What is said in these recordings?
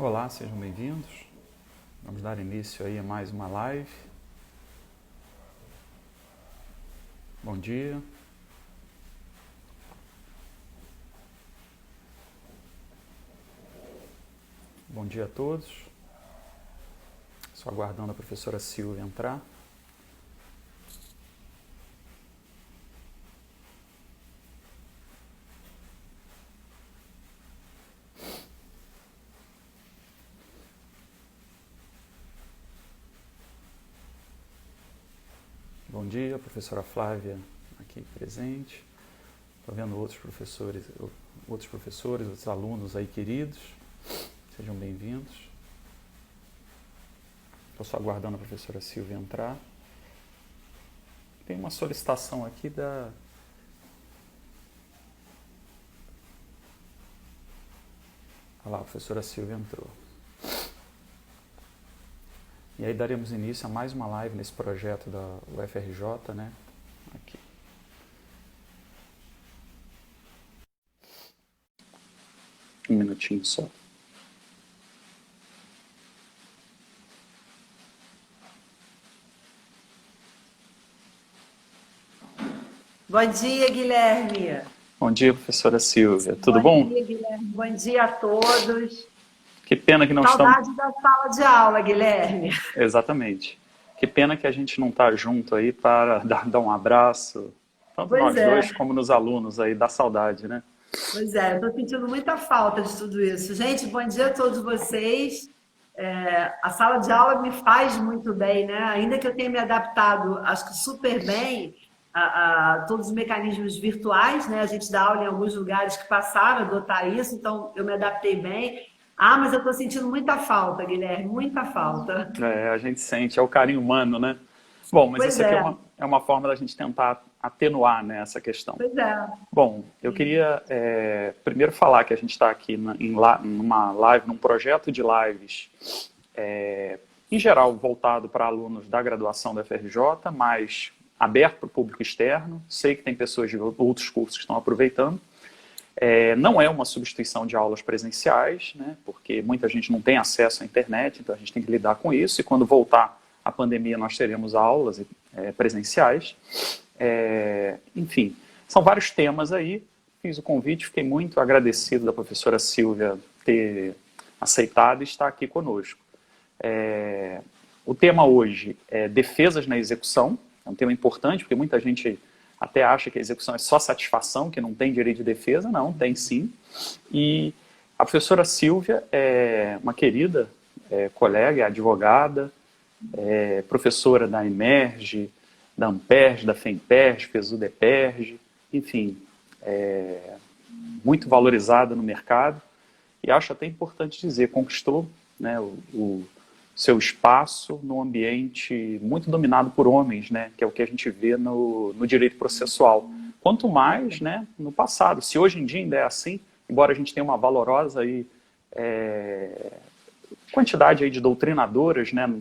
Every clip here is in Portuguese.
Olá, sejam bem-vindos. Vamos dar início aí a mais uma live. Bom dia. Bom dia a todos. Só aguardando a professora Silvia entrar. Bom dia, professora Flávia aqui presente. Estou vendo outros professores, outros alunos aí queridos. Sejam bem-vindos. Estou só aguardando a professora Silvia entrar. Tem uma solicitação aqui da... Olha lá, a professora Silvia entrou. E aí daremos início a mais uma live nesse projeto da UFRJ, né? Aqui. Um minutinho só. Bom dia, Guilherme. Bom dia, professora Silvia. Tudo bom? Bom dia, Guilherme. Bom dia a todos. Que pena que não Saudade estamos... da sala de aula, Guilherme. Exatamente. Que pena que a gente não está junto aí para dar um abraço, tanto Pois nós é. dois como nos alunos aí, da saudade, né? Pois é, estou sentindo muita falta de tudo isso. Gente, bom dia a todos vocês. A sala de aula me faz muito bem, né? Ainda que eu tenha me adaptado, acho que super bem, a todos os mecanismos virtuais, né? A gente dá aula em alguns lugares que passaram a adotar isso, então eu me adaptei bem. Ah, mas eu estou sentindo muita falta, Guilherme, muita falta. A gente sente, é o carinho humano, né? Bom, mas Pois isso aqui é, é uma forma da gente tentar atenuar, né, essa questão. pois é. Bom, eu queria primeiro falar que a gente está aqui numa live, num projeto de lives, em geral voltado para alunos da graduação da FRJ, mas aberto para o público externo. Sei que tem pessoas de outros cursos que estão aproveitando. Não é uma substituição de aulas presenciais, né, porque muita gente não tem acesso à internet, então a gente tem que lidar com isso, e quando voltar a pandemia nós teremos aulas presenciais. Enfim, são vários temas aí. Fiz o convite, fiquei muito agradecido da professora Silvia ter aceitado e estar aqui conosco. O tema hoje é defesas na execução. É um tema importante, porque muita gente até acha que a execução é só satisfação, que não tem direito de defesa. Não, tem sim. E a professora Silvia é uma querida colega, é advogada, professora da Emerge, da Amperge, da FEMPERJ, fez o DEPERJ, enfim, muito valorizada no mercado. E acho até importante dizer, conquistou, né, o seu espaço num ambiente muito dominado por homens, né, que é o que a gente vê no direito processual. Quanto mais, né, no passado. Se hoje em dia ainda é assim, embora a gente tenha uma valorosa aí, quantidade aí de doutrinadoras, né,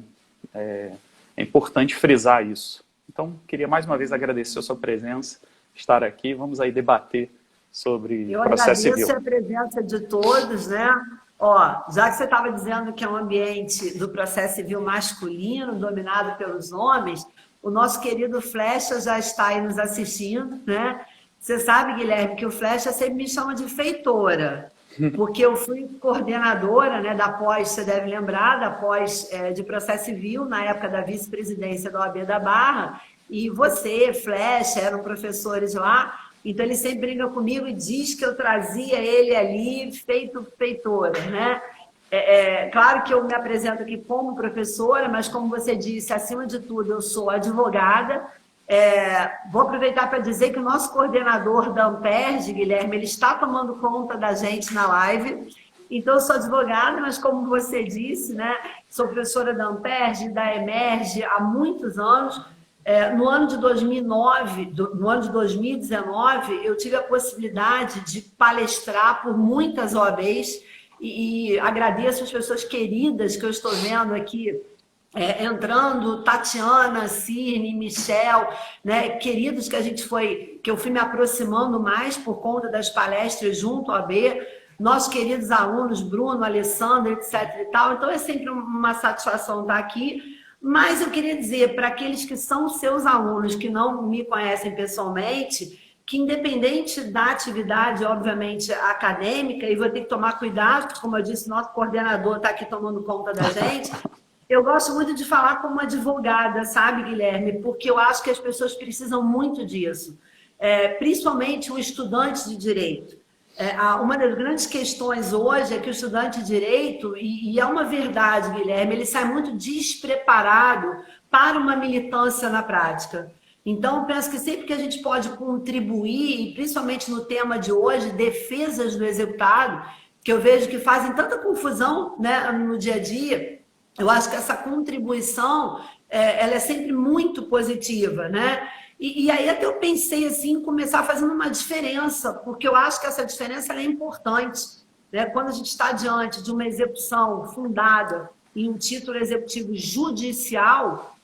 é importante frisar isso. Então, queria mais uma vez agradecer a sua presença, estar aqui. Vamos aí debater sobre processo civil. Eu agradeço a presença de todos, né? Ó, já que você estava dizendo que é um ambiente do processo civil masculino, dominado pelos homens, o nosso querido Flecha já está aí nos assistindo, né? Você sabe, Guilherme, que o Flecha sempre me chama de feitora, porque eu fui coordenadora, né, da pós, você deve lembrar, da pós de processo civil, na época da vice-presidência da OAB da Barra, e você, Flecha, eram professores lá. Então, ele sempre brinca comigo e diz que eu trazia ele ali feito feitora, né? Claro que eu me apresento aqui como professora, mas como você disse, acima de tudo, eu sou advogada. Vou aproveitar para dizer que o nosso coordenador da Amperj, Guilherme, ele está tomando conta da gente na live. Então, eu sou advogada, mas como você disse, né? Sou professora da Amperj, da Emerge há muitos anos. No ano de 2009, no ano de 2019, eu tive a possibilidade de palestrar por muitas OABs e agradeço as pessoas queridas que eu estou vendo aqui entrando, Tatiana, Cirne, Michel, né, queridos que eu fui me aproximando mais por conta das palestras junto à OAB. nossos queridos alunos, Bruno, Alessandra, etc. e tal. Então, é sempre uma satisfação estar aqui. Mas eu queria dizer para aqueles que são seus alunos, que não me conhecem pessoalmente, que independente da atividade, obviamente, acadêmica, e vou ter que tomar cuidado, como eu disse, nosso coordenador está aqui tomando conta da gente, eu gosto muito de falar como advogada, sabe, Guilherme? Porque eu acho que as pessoas precisam muito disso, principalmente o estudante de direito. Uma das grandes questões hoje é que o estudante de direito, e é uma verdade, Guilherme, ele sai muito despreparado para uma militância na prática. Então, penso que sempre que a gente pode contribuir, e principalmente no tema de hoje, defesas do executado, que eu vejo que fazem tanta confusão, né, no dia a dia, eu acho que essa contribuição ela é sempre muito positiva, né? E aí até eu pensei assim, em começar fazendo uma diferença, porque eu acho que essa diferença ela é importante, né? Quando a gente está diante de uma execução fundada em um título executivo judicial,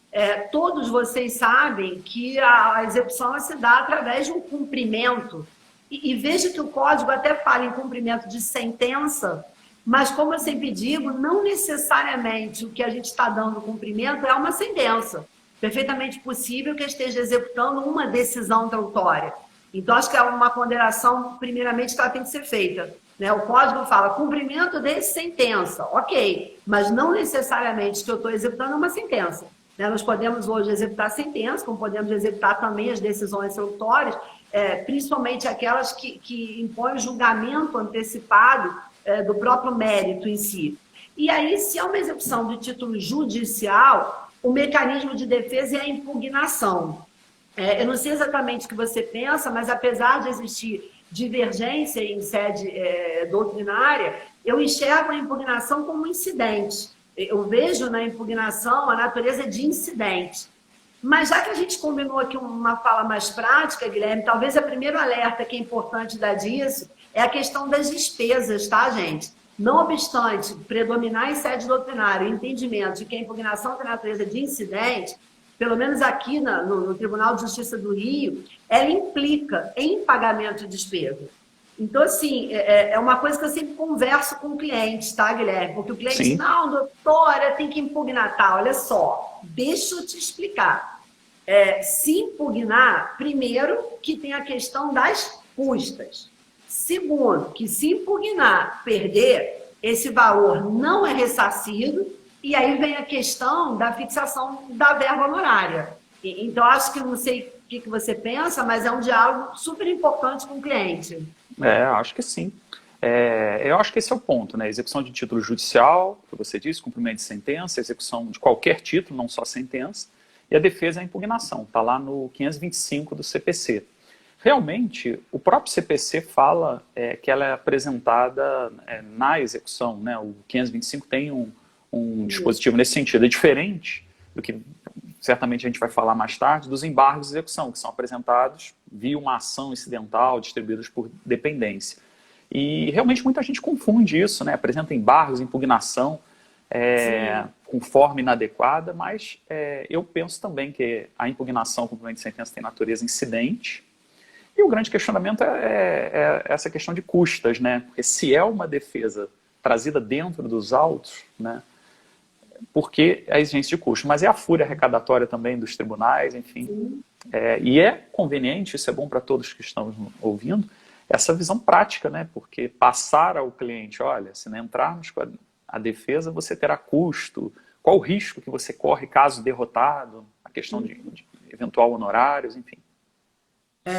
todos vocês sabem que a execução se dá através de um cumprimento. E veja que o Código até fala em cumprimento de sentença, mas, como eu sempre digo, não necessariamente o que a gente está dando cumprimento é uma sentença. Perfeitamente possível que esteja executando uma decisão autuária. Então, acho que é uma ponderação, primeiramente, que ela tem que ser feita. Né? O Código fala cumprimento de sentença, ok, mas não necessariamente que eu estou executando uma sentença. Nós podemos hoje executar sentenças, como podemos executar também as decisões autuárias, principalmente aquelas que impõem o julgamento antecipado do próprio mérito em si. E aí, se é uma execução de título judicial, o mecanismo de defesa é a impugnação. Eu não sei exatamente o que você pensa, mas apesar de existir divergência em sede doutrinária, eu enxergo a impugnação como um incidente. Eu vejo na impugnação a natureza de incidente. Mas já que a gente combinou aqui uma fala mais prática, Guilherme, talvez o primeiro alerta que é importante dar disso é a questão das despesas, tá, gente? Não obstante predominar em sede doutrinária o entendimento de que a impugnação tem natureza de incidente, pelo menos aqui no Tribunal de Justiça do Rio, ela implica em pagamento de despesa. Então, assim, é uma coisa que eu sempre converso com o cliente, tá, Guilherme? Porque o cliente diz, não, doutora, tem que impugnar. Tá, olha só, deixa eu te explicar. Se impugnar, primeiro, que tem a questão das custas. Segundo, que se impugnar, perder, esse valor não é ressarcido, e aí vem a questão da fixação da verba honorária. Então, acho que não sei o que você pensa, mas é um diálogo super importante com o cliente. Acho que sim. Eu acho que esse é o ponto, né? Execução de título judicial, que você disse, cumprimento de sentença, execução de qualquer título, não só sentença, e a defesa é a impugnação, está lá no 525 do CPC. Realmente, o próprio CPC fala que ela é apresentada na execução, né? O 525 tem um dispositivo nesse sentido. É diferente do que certamente a gente vai falar mais tarde, dos embargos de execução, que são apresentados via uma ação incidental, distribuídos por dependência. E realmente muita gente confunde isso, né? Apresenta embargos, impugnação, com forma inadequada, mas eu penso também que a impugnação, cumprimento de sentença, tem natureza incidente. E o grande questionamento é essa questão de custas, né? Porque se é uma defesa trazida dentro dos autos, né? Porque a exigência de custo, mas é a fúria arrecadatória também dos tribunais, enfim. E é conveniente, isso é bom para todos que estamos ouvindo, essa visão prática, né? Porque passar ao cliente, olha, se não entrarmos com a defesa, você terá custo, qual o risco que você corre caso derrotado, a questão de eventual honorários, enfim.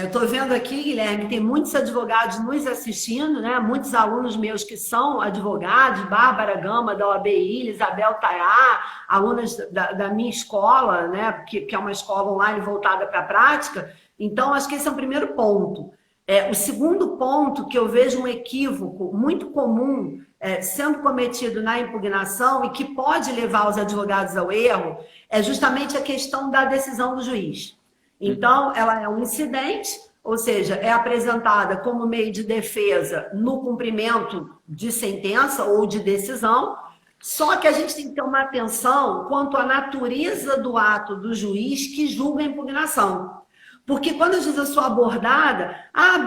Estou vendo aqui, Guilherme, tem muitos advogados nos assistindo, né? Muitos alunos meus que são advogados, Bárbara Gama, da OAB Ilha, Isabel Taiá, alunas da minha escola, né? Que é uma escola online voltada para a prática. Então, acho que esse é o primeiro ponto. O segundo ponto, que eu vejo um equívoco muito comum sendo cometido na impugnação e que pode levar os advogados ao erro, é justamente a questão da decisão do juiz. Então, ela é um incidente, ou seja, é apresentada como meio de defesa no cumprimento de sentença ou de decisão, só que a gente tem que ter uma atenção quanto à natureza do ato do juiz que julga a impugnação. Porque quando às vezes eu sou abordada,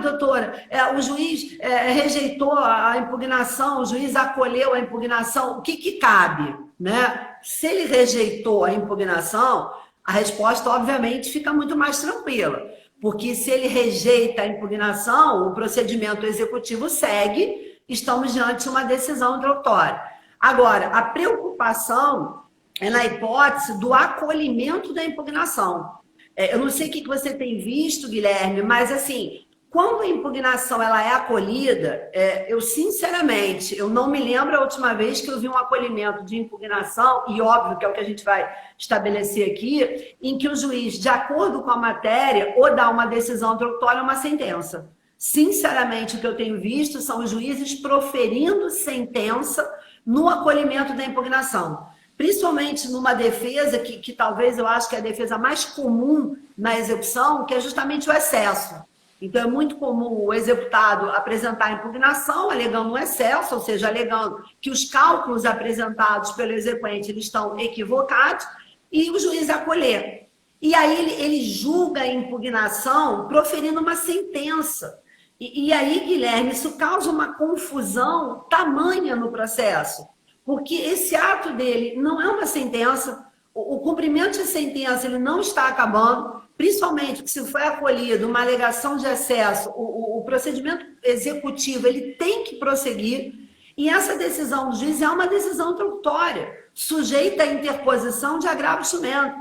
doutora, o juiz rejeitou a impugnação, o juiz acolheu a impugnação, o que cabe? Né? Se ele rejeitou a impugnação, a resposta, obviamente, fica muito mais tranquila. Porque se ele rejeita a impugnação, o procedimento executivo segue, estamos diante de uma decisão introdutória. Agora, a preocupação é na hipótese do acolhimento da impugnação. Eu não sei o que você tem visto, Guilherme, mas assim, quando a impugnação ela é acolhida, eu sinceramente, eu não me lembro a última vez que eu vi um acolhimento de impugnação, e óbvio que é o que a gente vai estabelecer aqui, em que o juiz, de acordo com a matéria, ou dá uma decisão introdutória ou uma sentença. Sinceramente, o que eu tenho visto são os juízes proferindo sentença no acolhimento da impugnação. Principalmente numa defesa que talvez eu acho que é a defesa mais comum na execução, que é justamente o excesso. Então, é muito comum o executado apresentar a impugnação, alegando um excesso, ou seja, alegando que os cálculos apresentados pelo exequente eles estão equivocados, e o juiz acolher. E aí ele julga a impugnação proferindo uma sentença. E aí, Guilherme, isso causa uma confusão tamanha no processo. Porque esse ato dele não é uma sentença, o cumprimento de sentença ele não está acabando, principalmente que se foi acolhido uma alegação de excesso, o procedimento executivo ele tem que prosseguir, e essa decisão do juiz é uma decisão introdutória, sujeita à interposição de agravo instrumento.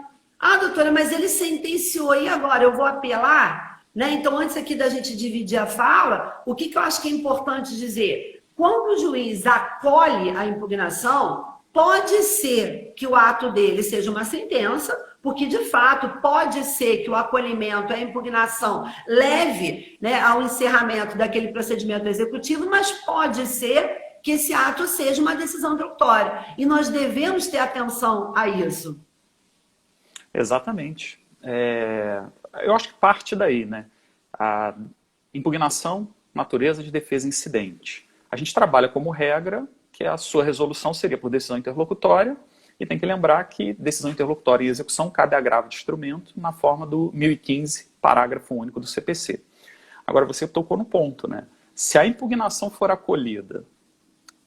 Doutora, mas ele sentenciou, e agora eu vou apelar? Né? Então, antes aqui da gente dividir a fala, o que eu acho que é importante dizer? Quando o juiz acolhe a impugnação, pode ser que o ato dele seja uma sentença, porque, de fato, pode ser que o acolhimento, a impugnação, leve, né, ao encerramento daquele procedimento executivo, mas pode ser que esse ato seja uma decisão introdutória. E nós devemos ter atenção a isso. Exatamente. Eu acho que parte daí, né? A impugnação, natureza de defesa incidente. A gente trabalha como regra que a sua resolução seria por decisão interlocutória, e tem que lembrar que decisão interlocutória e execução cabe agravo de instrumento na forma do 1015, parágrafo único do CPC. Agora, você tocou no ponto, né? Se a impugnação for acolhida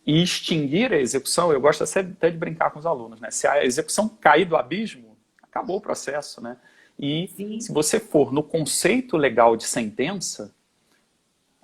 e extinguir a execução, eu gosto até de brincar com os alunos, né? Se a execução cair do abismo, acabou o processo, né? E Sim. Se você for no conceito legal de sentença,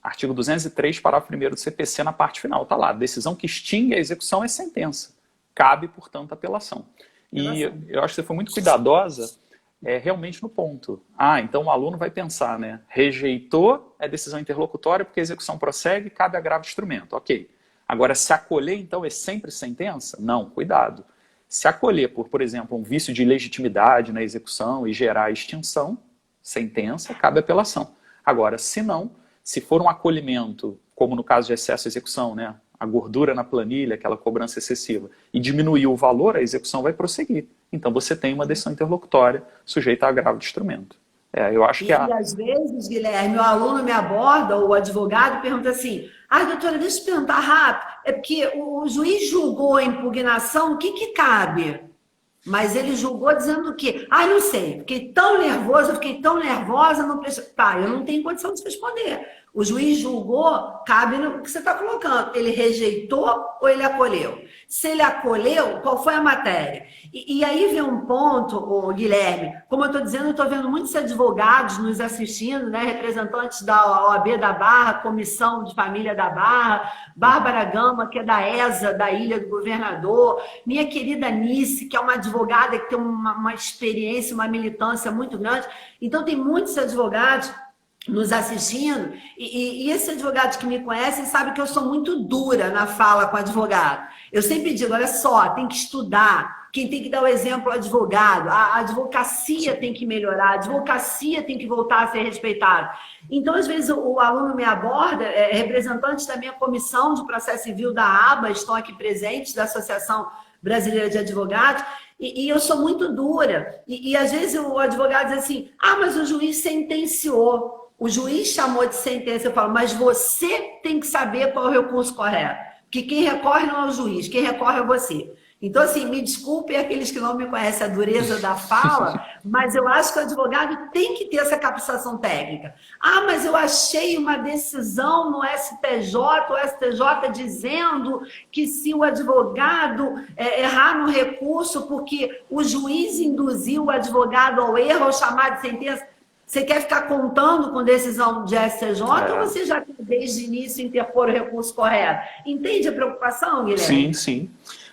artigo 203, parágrafo 1º do CPC, na parte final, está lá. Decisão que extingue a execução é sentença. Cabe, portanto, apelação. E eu acho que você foi muito cuidadosa realmente no ponto. Então o aluno vai pensar, né? Rejeitou é decisão interlocutória porque a execução prossegue, cabe agravo de instrumento. Ok. Agora, se acolher, então, é sempre sentença? Não, cuidado. Se acolher por exemplo, um vício de ilegitimidade na execução e gerar extinção, sentença, cabe apelação. Agora, se não, se for um acolhimento, como no caso de excesso de execução, né, a gordura na planilha, aquela cobrança excessiva, e diminuir o valor, a execução vai prosseguir. Então você tem uma decisão interlocutória sujeita a agravo de instrumento. Eu acho que às vezes, Guilherme, o aluno me aborda, ou o advogado pergunta assim, doutora, deixa eu perguntar rápido, é porque o juiz julgou a impugnação, o que cabe? Mas ele julgou dizendo o quê? Não sei, fiquei tão nervosa, não preciso... eu não tenho condição de responder. O juiz julgou, cabe no que você está colocando. Ele rejeitou ou ele acolheu? Se ele acolheu, qual foi a matéria? E aí vem um ponto, Guilherme, como eu estou dizendo, eu estou vendo muitos advogados nos assistindo, né, representantes da OAB da Barra, Comissão de Família da Barra, Bárbara Gama, que é da ESA, da Ilha do Governador, minha querida Nice, que é uma advogada que tem uma experiência, uma militância muito grande. Então, tem muitos advogados nos assistindo, e esses advogados que me conhecem sabem que eu sou muito dura na fala com advogado. Eu sempre digo, olha só, tem que estudar, quem tem que dar o exemplo é o advogado, a advocacia tem que melhorar, a advocacia tem que voltar a ser respeitada. Então, às vezes, o aluno me aborda, representantes da minha comissão de processo civil da ABA, estão aqui presentes, da Associação Brasileira de Advogados, e eu sou muito dura. E às vezes o advogado diz assim, mas o juiz sentenciou. O juiz chamou de sentença, eu falo, mas você tem que saber qual é o recurso correto. Porque quem recorre não é o juiz, quem recorre é você. Então, assim, me desculpem aqueles que não me conhecem a dureza da fala, mas eu acho que o advogado tem que ter essa capacitação técnica. Ah, mas eu achei uma decisão no STJ, o STJ dizendo que se o advogado errar no recurso porque o juiz induziu o advogado ao erro ao chamar de sentença, você quer ficar contando com decisão de STJ ou você já quer desde o início interpor o recurso correto? Entende a preocupação, Guilherme? Sim, sim.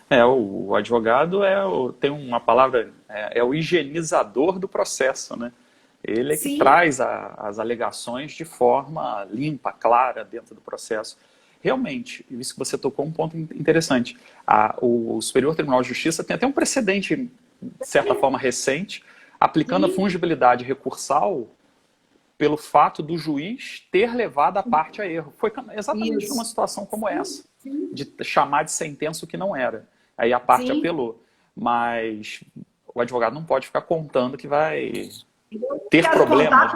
O advogado tem uma palavra, é o higienizador do processo, né? Ele é que traz as alegações de forma limpa, clara dentro do processo. Realmente, isso que você tocou um ponto interessante. O Superior Tribunal de Justiça tem até um precedente, de certa forma recente, aplicando a fungibilidade recursal pelo fato do juiz ter levado a parte a erro. Foi exatamente numa situação como essa, de chamar de sentença o que não era. Aí a parte apelou. Mas o advogado não pode ficar contando que vai ter problemas,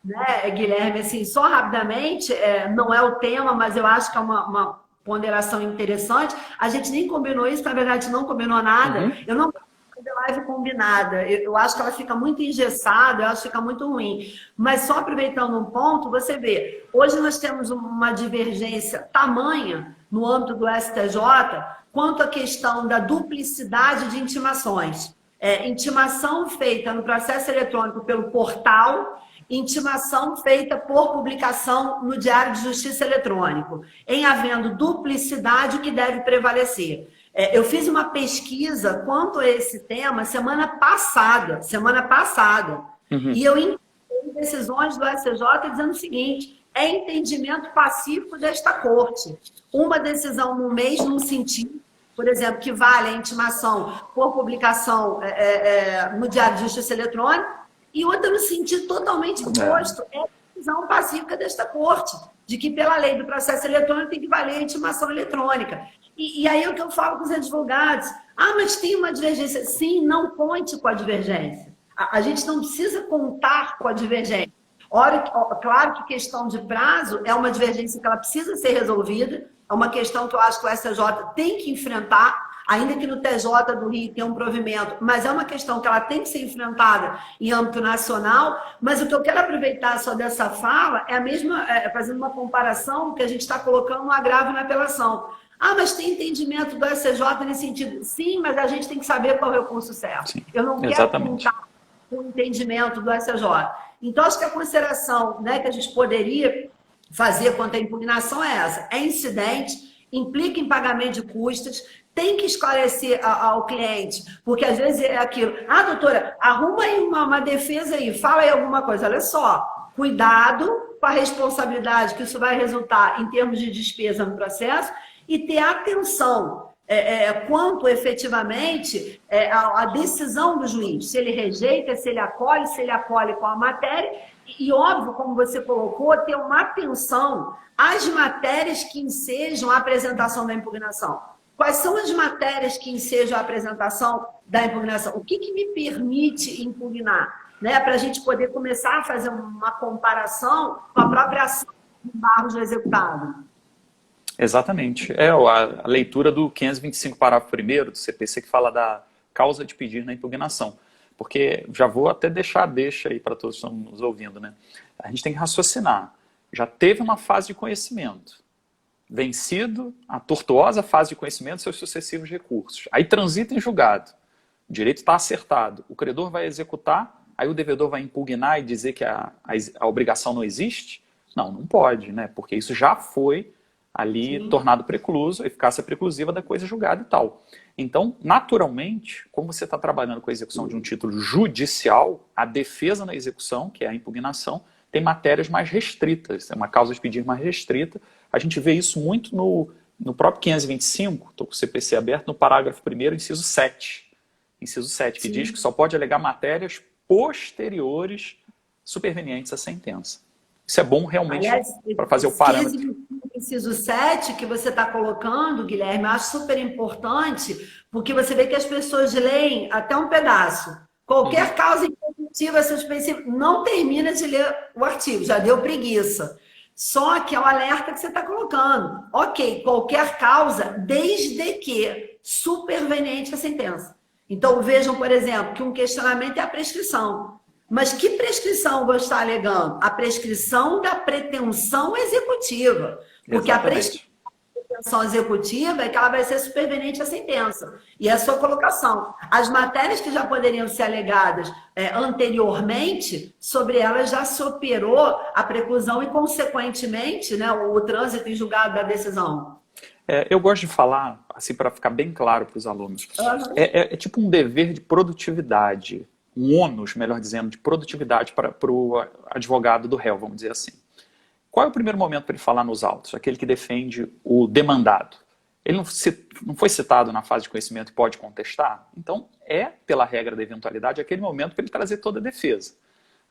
né, Guilherme, assim, só rapidamente, não é o tema, mas eu acho que é uma ponderação interessante. A gente nem combinou isso, na verdade não combinou nada. Eu não fazer live combinada. Eu acho que ela fica muito engessada, eu acho que fica muito ruim. Mas só aproveitando um ponto, você vê, hoje nós temos uma divergência tamanha no âmbito do STJ quanto à questão da duplicidade de intimações. Intimação feita no processo eletrônico pelo portal, intimação feita por publicação no Diário de Justiça Eletrônico. Em havendo duplicidade, o que deve prevalecer? Eu fiz uma pesquisa quanto a esse tema semana passada, e eu encontrei decisões do STJ dizendo o seguinte: é entendimento pacífico desta corte. Uma decisão no mês, num sentido, por exemplo, que vale a intimação por publicação no Diário de Justiça Eletrônica, e outra no sentido totalmente oposto. É a decisão pacífica desta corte, de que pela lei do processo eletrônico tem que valer a intimação eletrônica. E aí é o que eu falo com os advogados. Ah, mas tem uma divergência. Sim, não conte com a divergência. A gente não precisa contar com a divergência. Claro que questão de prazo é uma divergência que ela precisa ser resolvida, é uma questão que eu acho que o STJ tem que enfrentar, ainda que no TJ do Rio tenha um provimento, mas é uma questão que ela tem que ser enfrentada em âmbito nacional. Mas o que eu quero aproveitar só dessa fala é a mesma, fazendo uma comparação que a gente está colocando no agravo e na apelação. Ah, mas tem entendimento do STJ nesse sentido? Sim, mas a gente tem que saber qual é o recurso certo. Sim, eu não quero contar com o entendimento do STJ. Então, acho que a consideração, né, que a gente poderia fazer quanto à impugnação é essa. É incidente, implica em pagamento de custas, tem que esclarecer ao cliente, porque às vezes é aquilo. Ah, doutora, arruma aí uma defesa aí, fala aí alguma coisa. Olha só, cuidado com a responsabilidade que isso vai resultar em termos de despesa no processo e ter atenção quanto efetivamente a decisão do juiz, se ele rejeita, se ele acolhe com a matéria. E óbvio, como você colocou, ter uma atenção às matérias que ensejam a apresentação da impugnação. Quais são as matérias que ensejam a apresentação da impugnação? O que me permite impugnar? Né? Para a gente poder começar a fazer uma comparação com a própria ação do Barros do executado. Exatamente. A leitura do 525, parágrafo 1º do CPC, que fala da causa de pedir na impugnação. Porque já vou até deixar aí para todos que estão nos ouvindo, né? A gente tem que raciocinar. Já teve uma fase de conhecimento. Vencido a tortuosa fase de conhecimento, seus sucessivos recursos. Aí transita em julgado. O direito está acertado. O credor vai executar, aí o devedor vai impugnar e dizer que a obrigação não existe? Não pode, né? Porque isso já foi ali tornado precluso, eficácia preclusiva da coisa julgada e tal. Então, naturalmente, como você está trabalhando com a execução de um título judicial, a defesa na execução, que é a impugnação, tem matérias mais restritas, é uma causa de pedir mais restrita. A gente vê isso muito no próprio 525, estou com o CPC aberto, no parágrafo 1º, inciso 7. Inciso 7, que diz que só pode alegar matérias posteriores supervenientes à sentença. Isso é bom realmente para fazer o parâmetro. Inciso 7 que você está colocando, Guilherme, eu acho super importante, porque você vê que as pessoas leem até um pedaço. Qualquer causa impugnativa suspensiva, não termina de ler o artigo, já deu preguiça. Só que é o alerta que você está colocando. Ok, qualquer causa, desde que superveniente à sentença. Então, vejam, por exemplo, que um questionamento é a prescrição. Mas que prescrição vou estar alegando? A prescrição da pretensão executiva. Porque a prescrição executiva é que ela vai ser superveniente à sentença. E é a sua colocação. As matérias que já poderiam ser alegadas anteriormente, sobre elas já se operou a preclusão e, consequentemente, né, o trânsito em julgado da decisão. Eu gosto de falar, assim, para ficar bem claro para os alunos, é tipo um dever de produtividade, um ônus, melhor dizendo, de produtividade para o advogado do réu, vamos dizer assim. Qual é o primeiro momento para ele falar nos autos? Aquele que defende o demandado. Ele não foi citado na fase de conhecimento e pode contestar? Então, pela regra da eventualidade, aquele momento para ele trazer toda a defesa.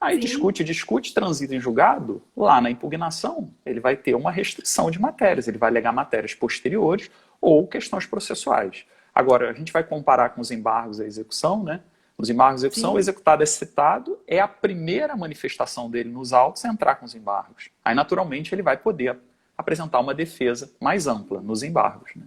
Aí discute, transita em julgado, lá na impugnação, ele vai ter uma restrição de matérias, ele vai alegar matérias posteriores ou questões processuais. Agora, a gente vai comparar com os embargos à execução, né? Os embargos à execução, o executado é citado, é a primeira manifestação dele nos autos a entrar com os embargos. Aí, naturalmente, ele vai poder apresentar uma defesa mais ampla nos embargos, né?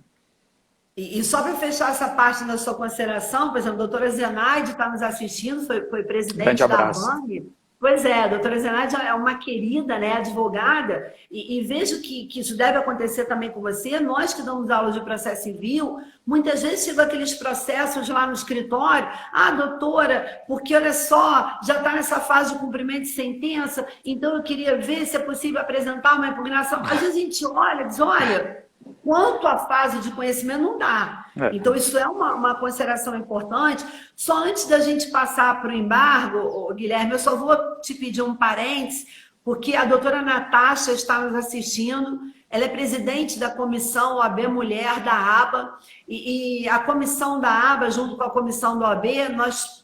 E só para fechar essa parte da sua consideração, por exemplo, a doutora Zenaide está nos assistindo, foi presidente da ABANG. Pois é, a doutora Zenaide é uma querida, né, advogada, e vejo que isso deve acontecer também com você. Nós que damos aula de processo civil, muitas vezes chegam aqueles processos lá no escritório, doutora, porque olha só, já está nessa fase de cumprimento de sentença, então eu queria ver se é possível apresentar uma impugnação. Às vezes a gente olha e diz, olha, quanto à fase de conhecimento não dá. Então, isso é uma consideração importante. Só antes da gente passar para o embargo, Guilherme, eu só vou te pedir um parênteses, porque a doutora Natasha está nos assistindo. Ela é presidente da comissão OAB Mulher da ABA, e a comissão da ABA, junto com a comissão da OAB, nós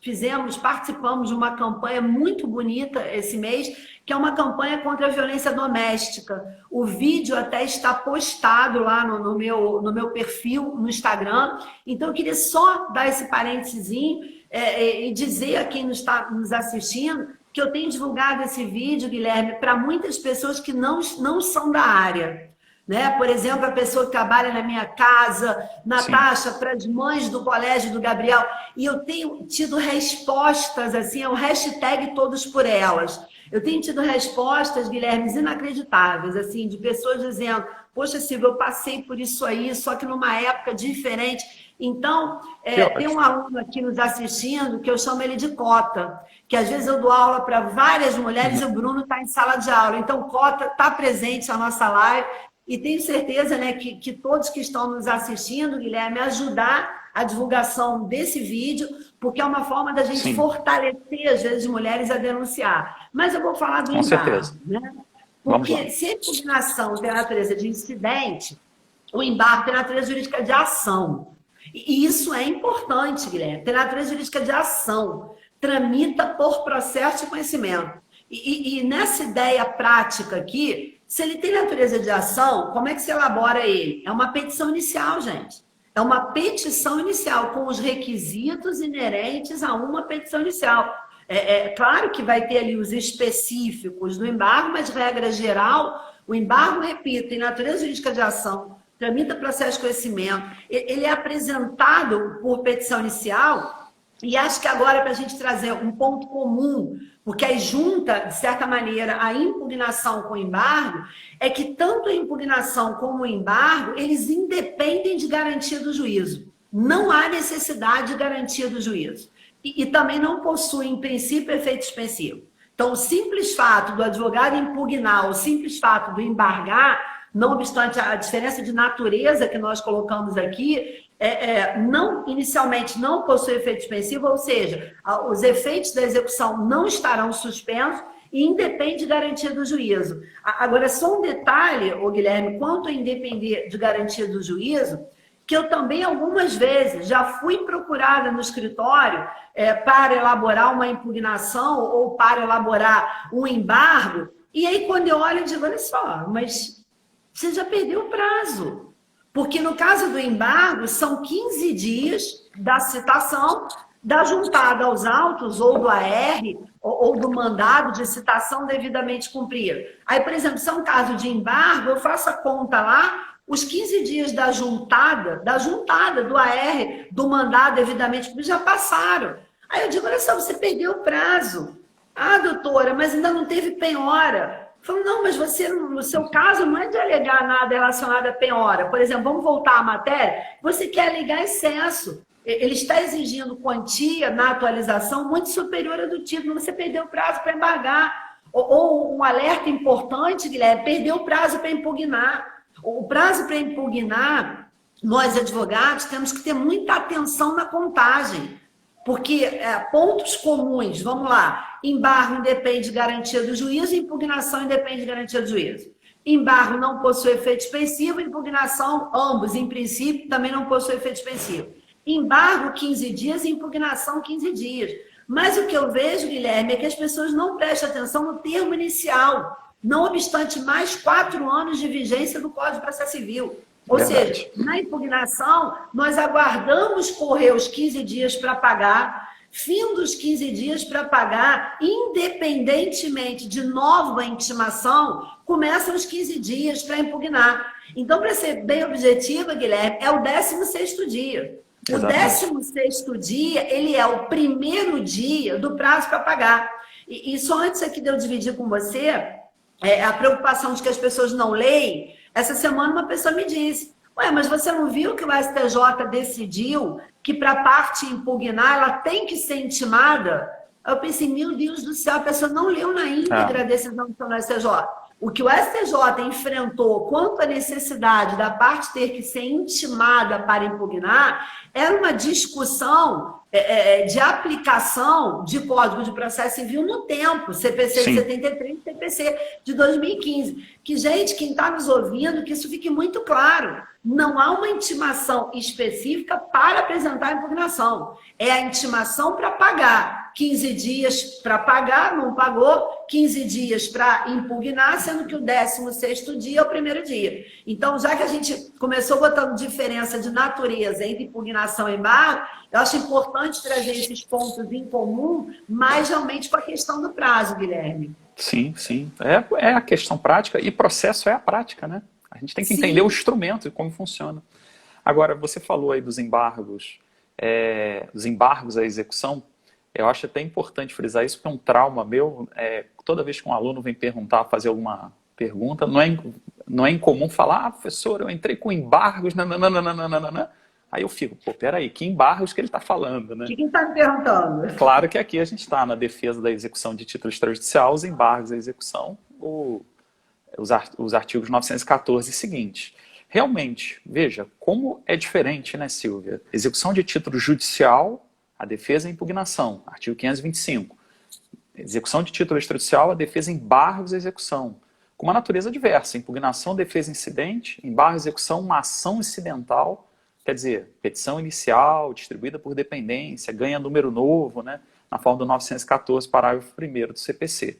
participamos de uma campanha muito bonita esse mês, que é uma campanha contra a violência doméstica. O vídeo até está postado lá no meu perfil no Instagram. Então, eu queria só dar esse parêntesezinho e dizer a quem está nos assistindo que eu tenho divulgado esse vídeo, Guilherme, para muitas pessoas que não são da área. Né? Por exemplo, a pessoa que trabalha na minha casa, Natasha, para as mães do colégio do Gabriel. E eu tenho tido respostas, assim, é o hashtag Todos por Elas. Eu tenho tido respostas, Guilherme, inacreditáveis, assim, de pessoas dizendo, poxa, Silvia, eu passei por isso aí, só que numa época diferente. Então, tem um aluno aqui nos assistindo que eu chamo ele de Cota, que às vezes eu dou aula para várias mulheres e o Bruno está em sala de aula. Então, Cota está presente na nossa live e tenho certeza, né, que todos que estão nos assistindo, Guilherme, ajudar a divulgação desse vídeo, porque é uma forma da gente fortalecer, às vezes, mulheres a denunciar. Mas eu vou falar do embargo. Com certeza. Né? Porque se a impugnação tem a natureza de incidente, o embargo tem a natureza jurídica de ação. E isso é importante, Guilherme. Tem a natureza jurídica de ação. Tramita por processo de conhecimento. E nessa ideia prática aqui, se ele tem natureza de ação, como é que se elabora ele? É uma petição inicial, gente. É uma petição inicial, com os requisitos inerentes a uma petição inicial. Claro que vai ter ali os específicos do embargo, mas, regra geral, o embargo, repito, tem natureza jurídica de ação, tramita processo de conhecimento, ele é apresentado por petição inicial, e acho que agora, para a gente trazer um ponto comum, porque aí junta, de certa maneira, a impugnação com o embargo, é que tanto a impugnação como o embargo, eles independem de garantia do juízo. Não há necessidade de garantia do juízo. E também não possuem, em princípio, efeito suspensivo. Então, o simples fato do advogado impugnar, o simples fato do embargar, não obstante a diferença de natureza que nós colocamos aqui, inicialmente não possui efeito suspensivo, ou seja, os efeitos da execução não estarão suspensos e independe de garantia do juízo. Agora, só um detalhe, Guilherme, quanto a independer de garantia do juízo, que eu também algumas vezes já fui procurada no escritório para elaborar uma impugnação ou para elaborar um embargo, e aí quando eu olho eu digo, olha só, mas você já perdeu o prazo. Porque no caso do embargo, são 15 dias da citação, da juntada aos autos, ou do AR, ou do mandado de citação devidamente cumprido. Aí, por exemplo, se é um caso de embargo, eu faço a conta lá, Os 15 dias da juntada do AR, do mandado devidamente, já passaram. Aí eu digo, olha só, você perdeu o prazo. Ah, doutora, mas ainda não teve penhora. Eu falo, não, mas você, no seu caso, não é de alegar nada relacionado à penhora. Por exemplo, vamos voltar à matéria, você quer alegar excesso. Ele está exigindo quantia na atualização muito superior à do título, você perdeu o prazo para embargar. Ou um alerta importante, Guilherme, perdeu o prazo para impugnar. O prazo para impugnar, nós advogados temos que ter muita atenção na contagem, porque pontos comuns, vamos lá, embargo independe de garantia do juízo, impugnação independe de garantia do juízo. Embargo não possui efeito suspensivo, impugnação, ambos, em princípio, também não possui efeito suspensivo. Embargo 15 dias, impugnação 15 dias. Mas o que eu vejo, Guilherme, é que as pessoas não prestam atenção no termo inicial, não obstante mais 4 anos de vigência do Código de Processo Civil. Ou seja, na impugnação, nós aguardamos correr os 15 dias para pagar, fim dos 15 dias para pagar, independentemente de nova intimação, começam os 15 dias para impugnar. Então, para ser bem objetiva, Guilherme, é o 16º dia. Exatamente. O 16º dia, ele é o primeiro dia do prazo para pagar. E só antes aqui de eu dividir com você, a preocupação de que as pessoas não leem, essa semana uma pessoa me disse, ué, mas você não viu que o STJ decidiu que para a parte impugnar ela tem que ser intimada? Eu pensei, meu Deus do céu, a pessoa não leu na íntegra a decisão do STJ. O que o STJ enfrentou quanto à necessidade da parte ter que ser intimada para impugnar era uma discussão de aplicação de Código de Processo Civil no tempo, CPC de 73 e CPC de 2015. Que, gente, quem está nos ouvindo, que isso fique muito claro. Não há uma intimação específica para apresentar a impugnação. É a intimação para pagar. 15 dias para pagar, não pagou, 15 dias para impugnar, sendo que o 16º dia é o primeiro dia. Então, já que a gente começou botando diferença de natureza entre impugnação e embargo, eu acho importante trazer esses pontos em comum, mas realmente com a questão do prazo, Guilherme. Sim, sim. É a questão prática e processo é a prática, né? A gente tem que entender o instrumento e como funciona. Agora, você falou aí dos embargos à execução. Eu acho até importante frisar isso, porque é um trauma meu. Toda vez que um aluno vem fazer alguma pergunta, não é incomum falar, professor, eu entrei com embargos, nananana. Aí eu fico, peraí, que embargos que ele está falando, né? Quem está me perguntando? Claro que aqui a gente está na defesa da execução de título extrajudicial, os embargos à execução, os artigos 914 e seguintes. Realmente, veja, como é diferente, né, Silvia? Execução de título judicial, a defesa e impugnação, artigo 525. Execução de título extrajudicial, a defesa, embargos à execução. Com uma natureza diversa, impugnação, defesa incidente, embargo à execução, uma ação incidental, quer dizer, petição inicial, distribuída por dependência, ganha número novo, né, na forma do 914, parágrafo 1º do CPC.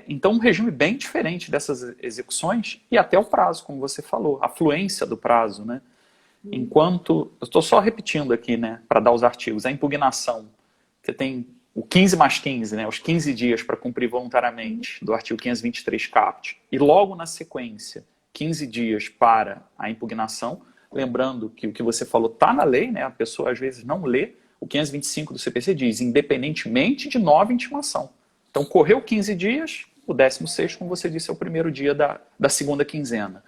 Então, um regime bem diferente dessas execuções e até o prazo, como você falou, a fluência do prazo, né? Enquanto, eu estou só repetindo aqui, né, para dar os artigos, a impugnação, você tem o 15 mais 15, né, os 15 dias para cumprir voluntariamente, do artigo 523 caput, e logo na sequência, 15 dias para a impugnação, lembrando que o que você falou está na lei, né, a pessoa às vezes não lê, o 525 do CPC diz, independentemente de nova intimação. Então, correu 15 dias, o 16º, como você disse, é o primeiro dia da segunda quinzena,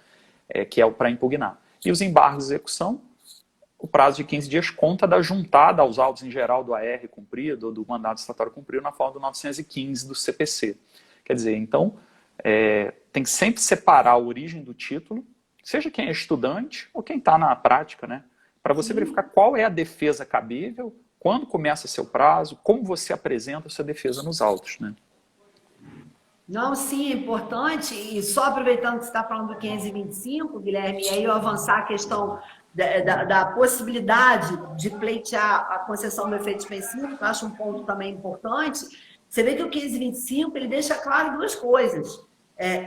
que é para impugnar. E os embargos de execução, o prazo de 15 dias conta da juntada aos autos em geral do AR cumprido ou do mandado estatório cumprido na forma do 915 do CPC. Quer dizer, então, tem que sempre separar a origem do título, seja quem é estudante ou quem está na prática, né? Para você verificar qual é a defesa cabível, quando começa seu prazo, como você apresenta a sua defesa nos autos, né? Não, sim, é importante. E só aproveitando que você está falando do 525, Guilherme, e aí eu avançar a questão da possibilidade de pleitear a concessão do efeito suspensivo, que eu acho um ponto também importante. Você vê que o 525 ele deixa claro duas coisas.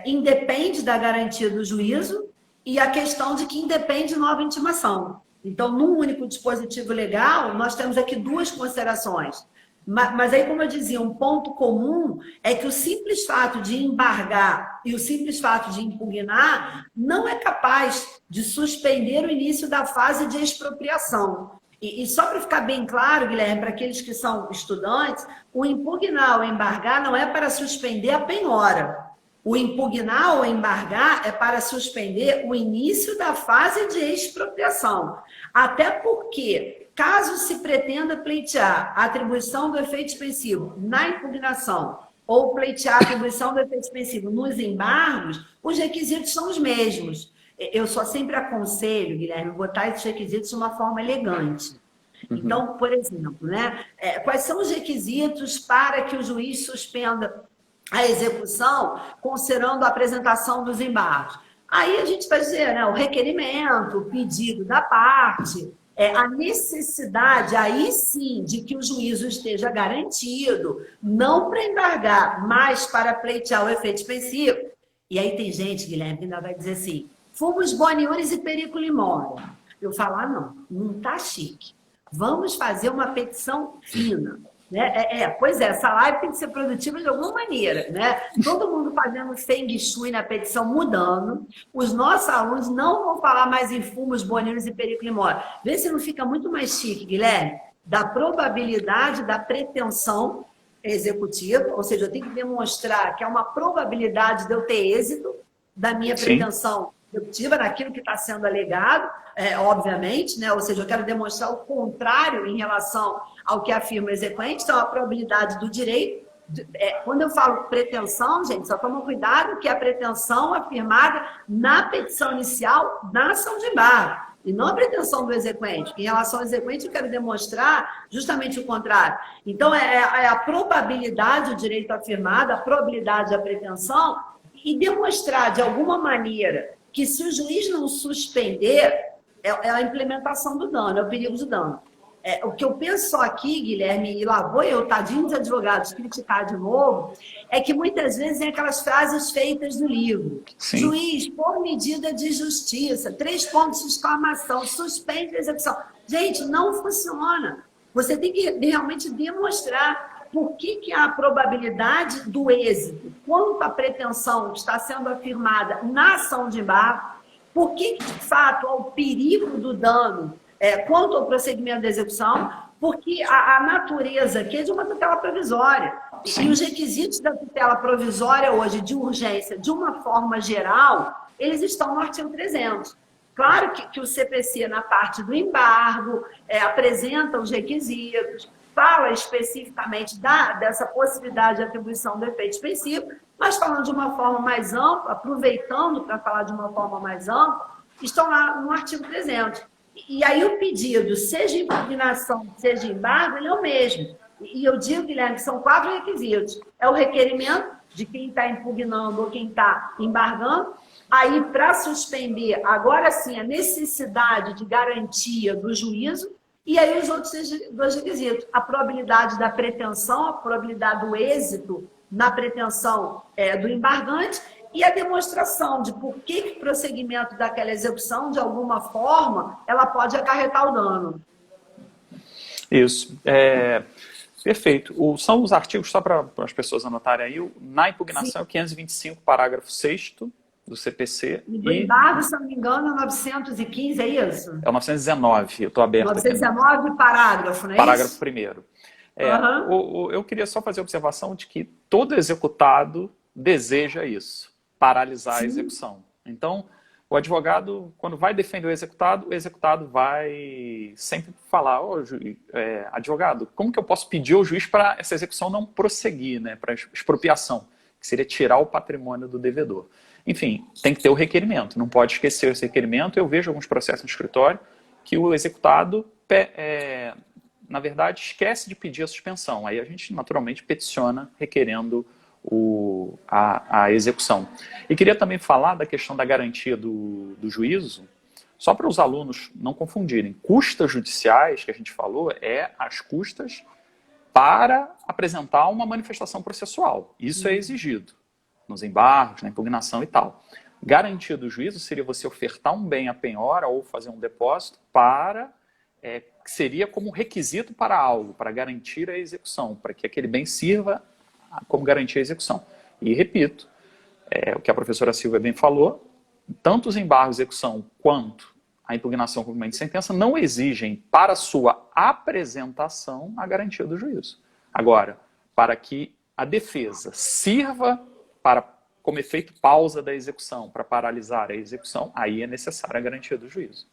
Independe da garantia do juízo e a questão de que independe de nova intimação. Então, num único dispositivo legal, nós temos aqui duas considerações. Mas aí, como eu dizia, um ponto comum é que o simples fato de embargar e o simples fato de impugnar não é capaz de suspender o início da fase de expropriação. E só para ficar bem claro, Guilherme, para aqueles que são estudantes, o impugnar ou embargar não é para suspender a penhora. O impugnar ou embargar é para suspender o início da fase de expropriação. Até porque, caso se pretenda pleitear a atribuição do efeito expensivo na impugnação ou pleitear a atribuição do efeito expensivo nos embargos, os requisitos são os mesmos. Eu só sempre aconselho, Guilherme, botar esses requisitos de uma forma elegante. Então, por exemplo, né, quais são os requisitos para que o juiz suspenda a execução, considerando a apresentação dos embargos? Aí a gente vai dizer, né, o requerimento, o pedido da parte, a necessidade, aí sim, de que o juízo esteja garantido, não para embargar, mas para pleitear o efeito expensivo. E aí tem gente, Guilherme, que ainda vai dizer assim, fumos boniures e periculo imóvel. Eu falar, não está chique. Vamos fazer uma petição fina. Né? Pois é, essa live tem que ser produtiva de alguma maneira. Né? Todo mundo fazendo feng shui na petição, mudando. Os nossos alunos não vão falar mais em fumos, boninos e periculo imóvel. Vê se não fica muito mais chique, Guilherme, da probabilidade da pretensão executiva, ou seja, eu tenho que demonstrar que há uma probabilidade de eu ter êxito da minha pretensão executiva naquilo que está sendo alegado, obviamente, né? Ou seja, eu quero demonstrar o contrário em relação ao que afirma o exequente, então a probabilidade do direito. Quando eu falo pretensão, gente, só toma cuidado que a pretensão afirmada na petição inicial da ação de embargo, e não a pretensão do exequente. Em relação ao exequente, eu quero demonstrar justamente o contrário. Então, é a probabilidade do direito afirmado, a probabilidade da pretensão, e demonstrar de alguma maneira que se o juiz não suspender, é a implementação do dano, é o perigo do dano. O que eu penso só aqui, Guilherme, e lá vou eu, tadinho de advogados, criticar de novo, é que muitas vezes tem aquelas frases feitas no livro. Sim. Juiz, por medida de justiça, 3 pontos de exclamação, suspende a execução. Gente, não funciona. Você tem que realmente demonstrar por que a probabilidade do êxito, quanto à pretensão que está sendo afirmada na ação de embargo, por que, de fato, ao perigo do dano, quanto ao prosseguimento da execução, porque a natureza aqui é de uma tutela provisória. Sim. E os requisitos da tutela provisória hoje, de urgência, de uma forma geral, eles estão no artigo 300. Claro que o CPC, na parte do embargo, apresenta os requisitos, fala especificamente dessa possibilidade de atribuição do efeito expensivo, mas falando de uma forma mais ampla, aproveitando para falar de uma forma mais ampla, estão lá no artigo 300. E aí o pedido, seja impugnação, seja embargo, ele é o mesmo. E eu digo, Guilherme, que são 4 requisitos. É o requerimento de quem está impugnando ou quem está embargando. Aí, para suspender, agora sim, a necessidade de garantia do juízo. E aí os outros 2 requisitos. A probabilidade da pretensão, a probabilidade do êxito na pretensão do embargante e a demonstração de por que o prosseguimento daquela execução, de alguma forma, ela pode acarretar o dano. Isso. Perfeito. São os artigos, só para as pessoas anotarem aí, na impugnação, 525, parágrafo 6º do CPC. E do embargo, se não me engano, é 915, é isso? É o 919, eu estou aberto 919, aqui parágrafo, não é parágrafo isso? Primeiro. Eu queria só fazer a observação de que todo executado deseja isso, paralisar a execução. Então, o advogado, quando vai defender o executado vai sempre falar, advogado, como que eu posso pedir ao juiz para essa execução não prosseguir, né, para expropriação, que seria tirar o patrimônio do devedor. Enfim, tem que ter o requerimento, não pode esquecer esse requerimento. Eu vejo alguns processos no escritório que o executado, na verdade, esquece de pedir a suspensão. Aí a gente, naturalmente, peticiona requerendo a execução. E queria também falar da questão da garantia do juízo, só para os alunos não confundirem. Custas judiciais, que a gente falou, as custas para apresentar uma manifestação processual. Isso é exigido nos embargos, na impugnação e tal. Garantia do juízo seria você ofertar um bem à penhora ou fazer um depósito para que seria como requisito para algo, para garantir a execução, para que aquele bem sirva como garantir a execução. E repito, o que a professora Silvia bem falou, tanto os embargos de execução quanto a impugnação com cumprimento de sentença não exigem para sua apresentação a garantia do juízo. Agora, para que a defesa sirva como efeito pausa da execução, para paralisar a execução, aí é necessária a garantia do juízo.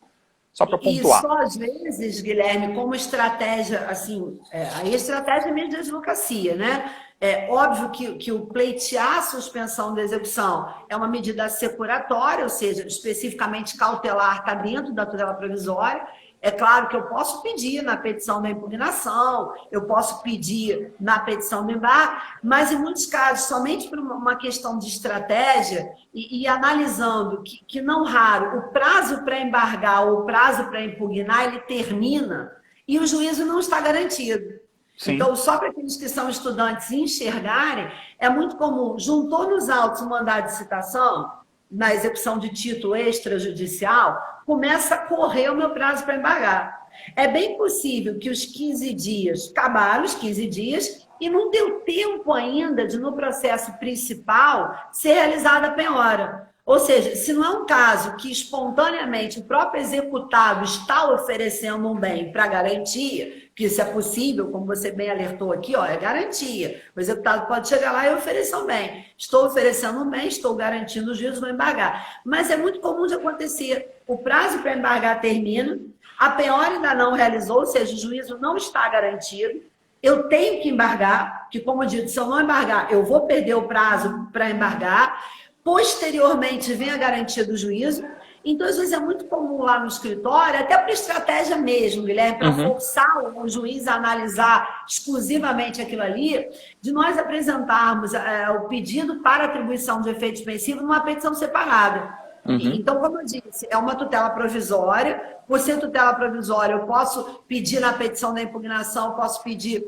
Só para pontuar. E só às vezes, Guilherme, como estratégia, assim, aí a estratégia é mesmo de advocacia, né? É óbvio que o pleitear a suspensão da execução é uma medida assecuratória, ou seja, especificamente cautelar, está dentro da tutela provisória. É claro que eu posso pedir na petição da impugnação, eu posso pedir na petição do embargo, mas em muitos casos, somente por uma questão de estratégia e analisando que não raro, o prazo para embargar ou o prazo para impugnar, ele termina e o juízo não está garantido. Sim. Então, só para aqueles que são estudantes enxergarem, é muito comum, juntou nos autos o mandado de citação, na execução de título extrajudicial, começa a correr o meu prazo para embargar. É bem possível que os 15 dias, acabaram os 15 dias, e não deu tempo ainda de, no processo principal, ser realizada a penhora. Ou seja, se não é um caso que espontaneamente o próprio executado está oferecendo um bem para garantia, que isso é possível, como você bem alertou aqui, é garantia. O executado pode chegar lá e oferecer um bem. Estou oferecendo um bem, estou garantindo o juízo, vou embargar. Mas é muito comum de acontecer. O prazo para embargar termina, a penhora ainda não realizou, ou seja, o juízo não está garantido. Eu tenho que embargar, que como eu disse, se eu não embargar, eu vou perder o prazo para embargar. Posteriormente, vem a garantia do juízo. Então, às vezes, é muito comum lá no escritório, até por estratégia mesmo, Guilherme, para forçar o juiz a analisar exclusivamente aquilo ali, de nós apresentarmos o pedido para atribuição de efeito suspensivo numa petição separada. Então, como eu disse, é uma tutela provisória. Por ser tutela provisória, eu posso pedir na petição da impugnação, eu posso pedir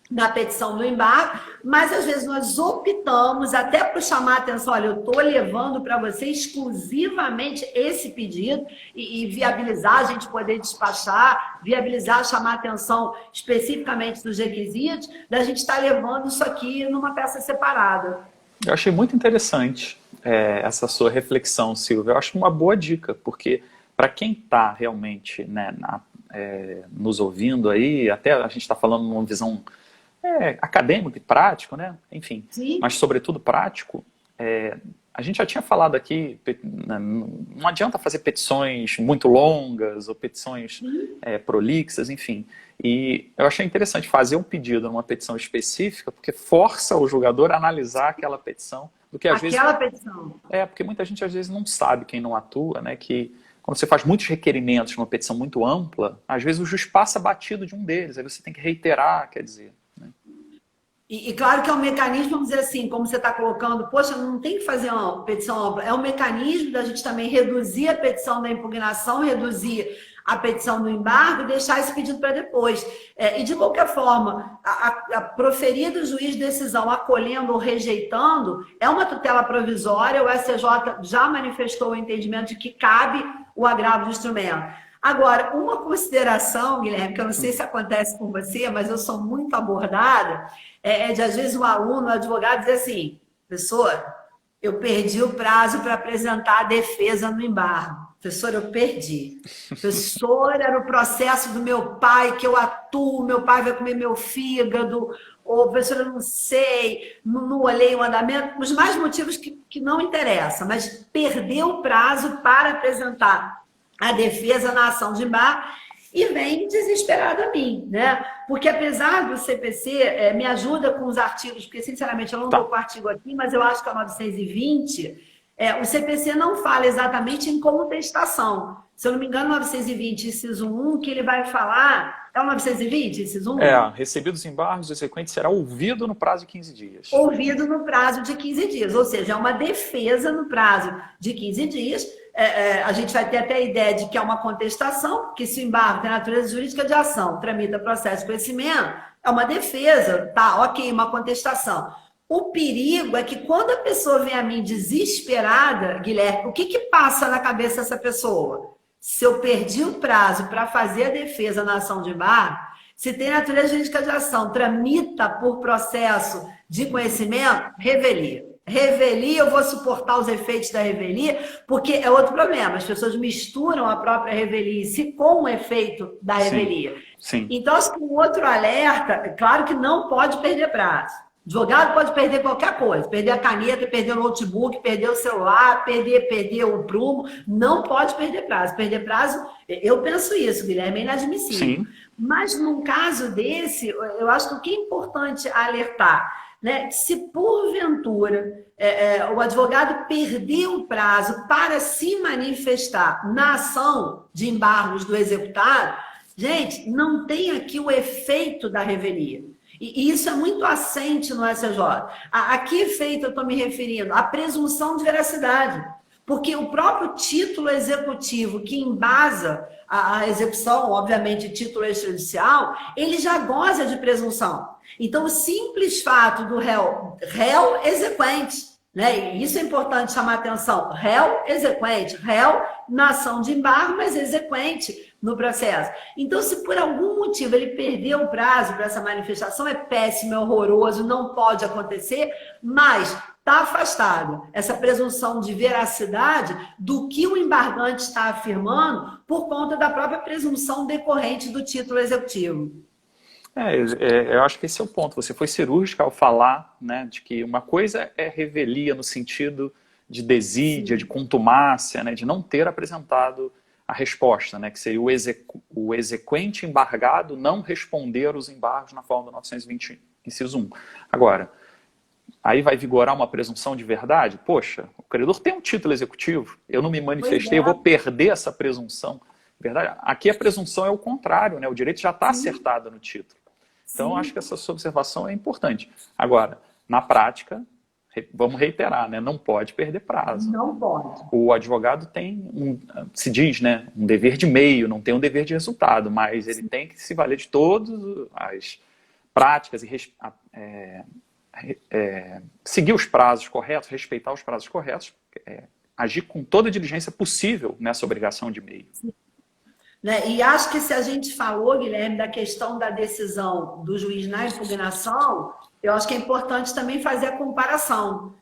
na petição do embargo, mas às vezes nós optamos até por chamar a atenção, olha, eu estou levando para você exclusivamente esse pedido e viabilizar a gente poder despachar, viabilizar, chamar a atenção especificamente dos requisitos, da gente estar levando isso aqui numa peça separada. Eu achei muito interessante essa sua reflexão, Silvia. Eu acho uma boa dica, porque para quem está realmente, né, nos ouvindo aí, até a gente está falando numa visão acadêmico e prático, né? Enfim, sim, mas sobretudo prático. A gente já tinha falado aqui, não adianta fazer petições muito longas ou petições prolixas, enfim. E eu achei interessante fazer um pedido numa petição específica, porque força o julgador a analisar aquela petição. Do que, às vezes, petição. Porque muita gente às vezes não sabe, quem não atua, né, que quando você faz muitos requerimentos numa petição muito ampla, às vezes o juiz passa batido de um deles, aí você tem que reiterar, quer dizer. E claro que é um mecanismo, vamos dizer assim, como você está colocando, poxa, não tem que fazer uma petição ampla, é um mecanismo da gente também reduzir a petição da impugnação, reduzir a petição do embargo e deixar esse pedido para depois. E de qualquer forma, a proferir do juiz decisão acolhendo ou rejeitando é uma tutela provisória, o STJ já manifestou o entendimento de que cabe o agravo do instrumento. Agora, uma consideração, Guilherme, que eu não sei se acontece com você, mas eu sou muito abordada, de às vezes um aluno, um advogado, dizer assim, professor, eu perdi o prazo para apresentar a defesa no embargo. Professor, eu perdi. Professor, era o processo do meu pai, que eu atuo, meu pai vai comer meu fígado, ou professor, eu não sei, não olhei o andamento, os mais motivos que não interessam, mas perdeu o prazo para apresentar a defesa na ação de embargo e vem desesperado a mim, né? Porque apesar do CPC, me ajuda com os artigos, porque sinceramente eu não estou com o artigo aqui, mas eu acho que é o 920, o CPC não fala exatamente em contestação. Se eu não me engano, 920, inciso 1, que ele vai falar... É o 920, inciso 1? Recebidos embargos, o exequente será ouvido no prazo de 15 dias. Ouvido no prazo de 15 dias, ou seja, é uma defesa no prazo de 15 dias. A gente vai ter até a ideia de que é uma contestação, porque se o embargo tem natureza jurídica de ação, tramita processo de conhecimento, é uma defesa, tá, ok, uma contestação. O perigo é que quando a pessoa vem a mim desesperada, Guilherme, o que passa na cabeça dessa pessoa? se eu perdi o prazo para fazer a defesa na ação de embargo, se tem natureza jurídica de ação, tramita por processo de conhecimento, revelia. Revelia, eu vou suportar os efeitos da revelia, porque é outro problema. As pessoas misturam a própria revelice com o efeito da revelia. Sim. Então, acho que um outro alerta, claro que não pode perder prazo. Advogado pode perder qualquer coisa, perder a caneta, perder o notebook, perder o celular, perder o prumo, não pode perder prazo. Perder prazo, eu penso isso, Guilherme, é inadmissível. Sim. Mas num caso desse, eu acho que o que é importante alertar, né? Se porventura o advogado perdeu o prazo para se manifestar na ação de embargos do executado, gente, não tem aqui o efeito da revelia. E isso é muito assente no STJ. A que efeito eu estou me referindo? A presunção de veracidade. Porque o próprio título executivo que embasa a execução, obviamente título extrajudicial, ele já goza de presunção. Então, o simples fato do réu exequente, né? E isso é importante chamar a atenção, réu exequente, réu na ação de embargo, mas exequente no processo. Então, se por algum motivo ele perdeu o prazo para essa manifestação, é péssimo, é horroroso, não pode acontecer, mas está afastado essa presunção de veracidade do que o embargante está afirmando por conta da própria presunção decorrente do título executivo. Eu acho que esse é o ponto. Você foi cirúrgica ao falar, né, de que uma coisa é revelia no sentido de desídia, de contumácia, né, de não ter apresentado a resposta, né, que seria o exequente embargado não responder os embargos na forma do 920, inciso 1. Agora, aí vai vigorar uma presunção de verdade? Poxa, o credor tem um título executivo, eu não me manifestei, eu vou perder essa presunção. Verdade? Aqui a presunção é o contrário, né? O direito já está acertado no título. Então, acho que essa sua observação é importante. Agora, na prática, vamos reiterar, né? Não pode perder prazo. Não pode. O advogado tem, se diz, né, um dever de meio, não tem um dever de resultado, mas ele tem que se valer de todas as práticas e seguir os prazos corretos, respeitar os prazos corretos, agir com toda a diligência possível nessa obrigação de meio. Sim. Né? E acho que se a gente falou, Guilherme, da questão da decisão do juiz na impugnação, eu acho que é importante também fazer a comparação.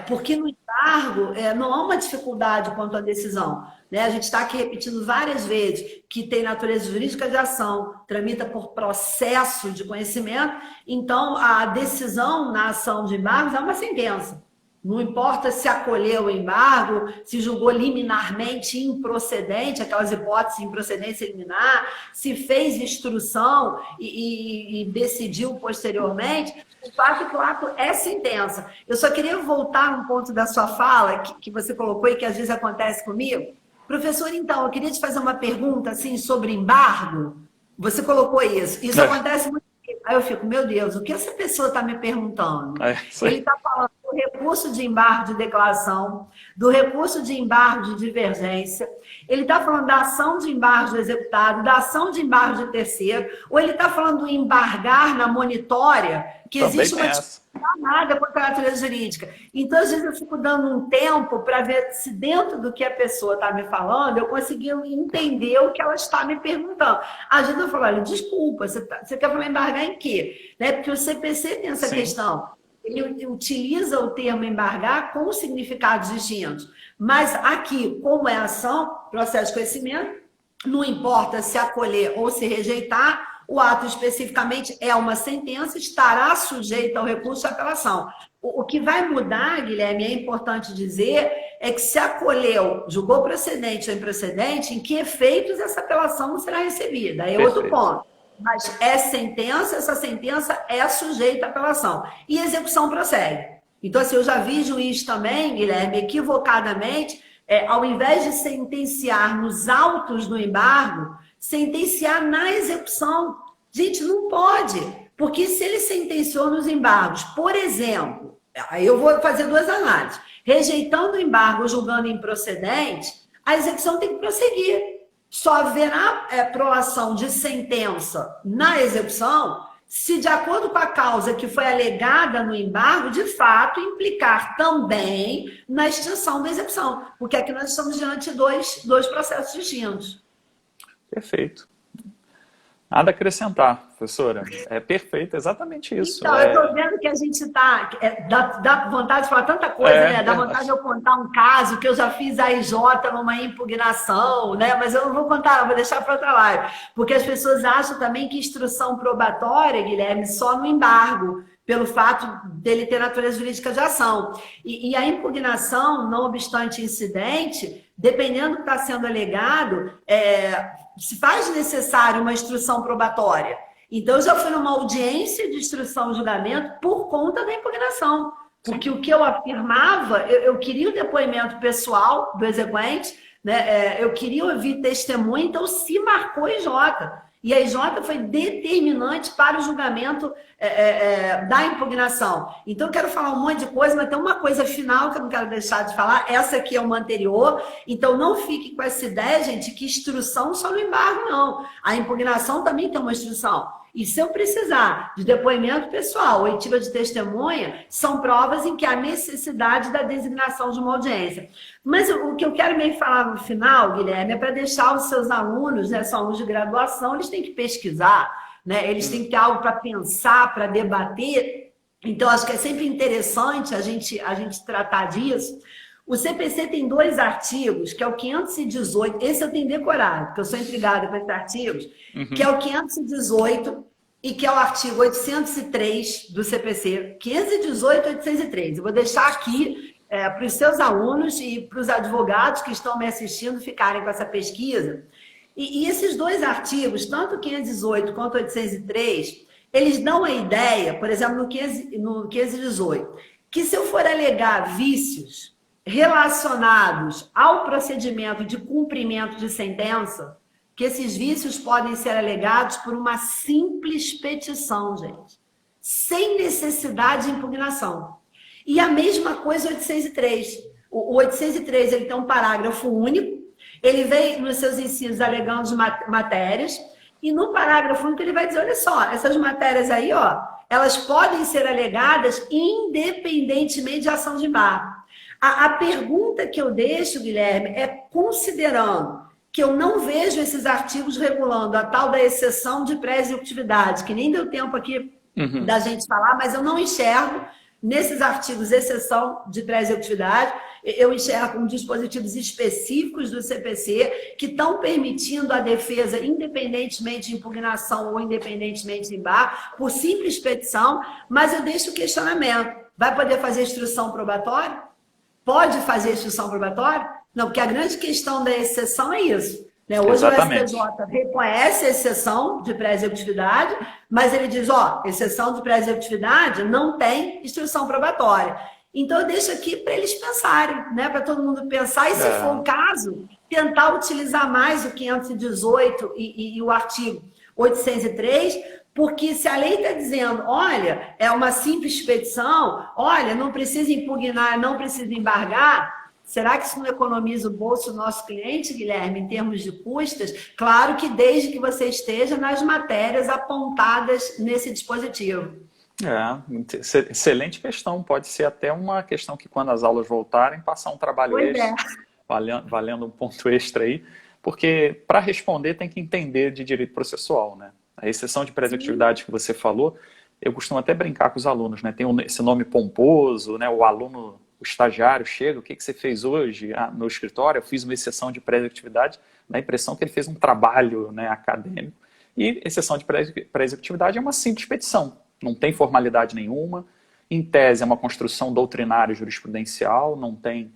Porque no embargo não há uma dificuldade quanto à decisão. Né? A gente está aqui repetindo várias vezes que tem natureza jurídica de ação, tramita por processo de conhecimento, então a decisão na ação de embargos é uma sentença. Não importa se acolheu o embargo, se julgou liminarmente improcedente, aquelas hipóteses de improcedência liminar, se fez instrução e decidiu posteriormente, o fato é que o ato é sentença. Eu só queria voltar um ponto da sua fala, que você colocou e que às vezes acontece comigo. Professor, então, eu queria te fazer uma pergunta assim, sobre embargo. Você colocou isso. Isso acontece muito. Aí eu fico, meu Deus, o que essa pessoa está me perguntando? Ele está falando do recurso de embargo de declaração, do recurso de embargo de divergência, ele está falando da ação de embargo do executado, da ação de embargo de terceiro, ou ele está falando do embargar na monitória, que também existe uma nada contra a natureza jurídica. Então, às vezes, eu fico dando um tempo para ver se dentro do que a pessoa está me falando, eu consegui entender o que ela está me perguntando. Às vezes eu falo, olha, desculpa, você quer falar embargar em quê? Né? Porque o CPC tem essa questão. Ele utiliza o termo embargar com significados distintos. Mas aqui, como é ação, processo de conhecimento, não importa se acolher ou se rejeitar, o ato especificamente é uma sentença, estará sujeito ao recurso de apelação. O que vai mudar, Guilherme, é importante dizer, é que se acolheu, julgou procedente ou improcedente, em que efeitos essa apelação não será recebida. Aí é outro ponto. Mas é sentença, essa sentença é sujeita à apelação. E a execução prossegue. Então, assim, eu já vi juiz também, Guilherme, equivocadamente, ao invés de sentenciar nos autos do embargo, sentenciar na execução. Gente, não pode. Porque se ele sentenciou nos embargos, por exemplo, aí eu vou fazer duas análises. Rejeitando o embargo, julgando improcedente, a execução tem que prosseguir. Só haverá proação de sentença na execução se de acordo com a causa que foi alegada no embargo, de fato, implicar também na extinção da execução, porque aqui nós estamos diante de dois processos distintos. Perfeito. Nada a acrescentar, professora. É perfeito, exatamente isso. Então, eu estou vendo que a gente está... dá vontade de falar tanta coisa, né? Dá vontade de eu contar um caso que eu já fiz a IJ numa impugnação, né? Mas eu não vou contar, vou deixar para outra live. Porque as pessoas acham também que instrução probatória, Guilherme, só no embargo, pelo fato dele ter natureza jurídica de ação. E a impugnação, não obstante incidente, dependendo do que está sendo alegado, se faz necessário uma instrução probatória. Então, eu já fui numa audiência de instrução e julgamento por conta da impugnação. Porque o que eu afirmava, eu queria o depoimento pessoal do exequente, né? Eu queria ouvir testemunha, então se marcou IJ. E a IJ foi determinante para o julgamento da impugnação. Então, eu quero falar um monte de coisa, mas tem uma coisa final que eu não quero deixar de falar. Essa aqui é uma anterior. Então, não fique com essa ideia, gente, que instrução só no embargo, não. A impugnação também tem uma instrução. E se eu precisar de depoimento pessoal, oitiva de testemunha, são provas em que há necessidade da designação de uma audiência. Mas o que eu quero meio falar no final, Guilherme, é para deixar os seus alunos, né, são alunos de graduação, eles têm que pesquisar, né, eles têm que ter algo para pensar, para debater. Então, acho que é sempre interessante a gente tratar disso. O CPC tem 2 artigos, que é o 518, esse eu tenho decorado, porque eu sou intrigada com esses artigos, que é o 518 e que é o artigo 803 do CPC, 518 e 803. Eu vou deixar aqui para os seus alunos e para os advogados que estão me assistindo ficarem com essa pesquisa. E esses 2 artigos, tanto o 518 quanto o 803, eles dão a ideia, por exemplo, no 518, que se eu for alegar vícios relacionados ao procedimento de cumprimento de sentença, que esses vícios podem ser alegados por uma simples petição, gente, sem necessidade de impugnação. E a mesma coisa o 803. O 803 ele tem um parágrafo único, ele vem nos seus incisos alegando de matérias, e no parágrafo único ele vai dizer, olha só, essas matérias aí, ó, elas podem ser alegadas independentemente de ação de embargo. A pergunta que eu deixo, Guilherme, é considerando que eu não vejo esses artigos regulando a tal da exceção de pré-executividade, que nem deu tempo aqui da gente falar, mas eu não enxergo nesses artigos exceção de pré-executividade, eu enxergo dispositivos específicos do CPC que estão permitindo a defesa, independentemente de impugnação ou independentemente de embargo, por simples petição, mas eu deixo o questionamento. Vai poder fazer instrução probatória? Pode fazer instrução probatória? Não, porque a grande questão da exceção é isso. Né? Hoje exatamente. O STJ reconhece a exceção de pré-executividade, mas ele diz, ó, exceção de pré-executividade não tem instrução probatória. Então eu deixo aqui para eles pensarem, né? Para todo mundo pensar, e se for o caso, tentar utilizar mais o 518 e o artigo 803, porque se a lei está dizendo, olha, é uma simples petição, olha, não precisa impugnar, não precisa embargar, será que isso não economiza o bolso do nosso cliente, Guilherme, em termos de custas? Claro que desde que você esteja nas matérias apontadas nesse dispositivo. Excelente questão. Pode ser até uma questão que quando as aulas voltarem, passar um trabalho extra, valendo um ponto extra aí, porque para responder tem que entender de direito processual, né? A exceção de pré-executividade que você falou, eu costumo até brincar com os alunos, né? Tem esse nome pomposo, né? O aluno, o estagiário chega, o que você fez hoje? No escritório eu fiz uma exceção de pré-executividade, dá a impressão que ele fez um trabalho, né, acadêmico. E exceção de pré-executividade é uma simples petição, não tem formalidade nenhuma, em tese é uma construção doutrinária e jurisprudencial, não tem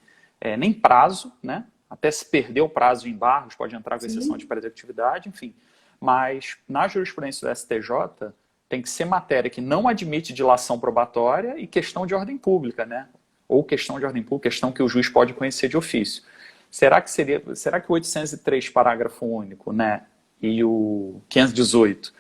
nem prazo, né? Até se perder o prazo de embargos pode entrar com exceção de pré-executividade, enfim. Mas na jurisprudência do STJ tem que ser matéria que não admite dilação probatória e questão de ordem pública, né? Ou questão de ordem pública, questão que o juiz pode conhecer de ofício. Será que o 803 parágrafo único, né, e o 518